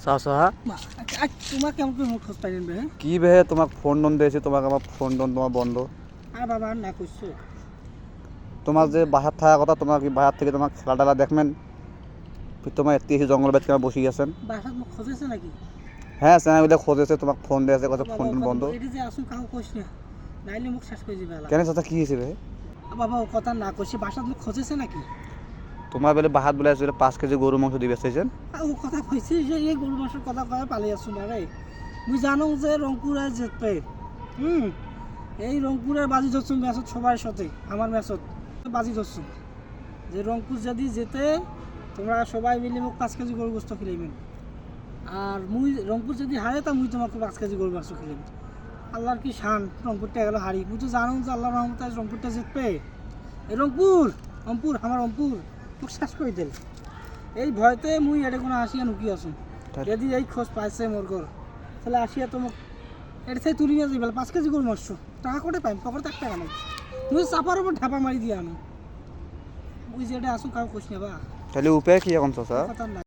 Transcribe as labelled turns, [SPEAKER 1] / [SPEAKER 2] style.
[SPEAKER 1] চাচা
[SPEAKER 2] তোমাক কেমন করে মুখ খোঁজ পাইলেন বে
[SPEAKER 1] কি বে তোমাক ফোন ডন দিয়েছি তোমাকে আমার ফোন ডন তোমার বন্ধ
[SPEAKER 2] আর বাবা না কইছো
[SPEAKER 1] তোমার যে বাহার থাকার কথা তোমার কি বাহার থেকে তোমার খেলা টেলা দেখবেন তোমার এতে এসে জঙ্গল বেদ কেন বসে গেছেন
[SPEAKER 2] বাসাত মুখ খোঁজেছে নাকি
[SPEAKER 1] হ্যাঁ চ্যানেলগুলো খোঁজেছে তোমাকে ফোন দিয়েছে কথা ফোন টোন বন্ধ
[SPEAKER 2] এটা যে আসুন কাউ কইছ না নাইলে মুখ শেষ করে দিবে
[SPEAKER 1] কেন চাচা কি হয়েছে বে
[SPEAKER 2] বাবা ও কথা না কইছে বাসাত মুখ খোঁজেছে নাকি
[SPEAKER 1] তোমার বেলে বাহাত বলে আসলে 5 কেজি গরু মাংস দিবে চাইছেন
[SPEAKER 2] ও কথা কইছে যে এই গরু মাংসের কথা কয়ে পালি আসুন না রে মুই জানো যে রংপুরে জিতবে এই রংপুরের বাজি ধরছুন ম্যাচত সবার সাথে আমার ম্যাচত বাজি ধরছুন যে রংপুর যদি যেতে তোমরা সবাই মিলে মোক 5 কেজি গরু গোস্ত খিলাইবেন আর মুই রংপুর যদি হারে তা মুই তোমাকে 5 কেজি গরু মাংস খিলাইব আল্লাহর কি শান রংপুরটা গেল হারি মুই তো জানো যে আল্লাহর রহমতে রংপুরটা জিতবে এই রংপুর আমার রংপুর মোক শেষ করে দিল এই ভয়তে মুই এটা কোনো আসিয়া নুকি আসুন যদি এই খোঁজ পাইছে মোর ঘর তাহলে আসিয়া তো মোক এটা থেকে তুলি নিয়ে যাবে 5 কেজি গরু মাংস টাকা কোটে পাইম পকেটে 1 টাকা নাই মুই চাপার উপর ঢাপা মারি দিয়ে আনো মুই যেটা আসুন কাউ কোশ না বা
[SPEAKER 1] তাহলে উপায় কি এখন চাচা
[SPEAKER 2] কথা না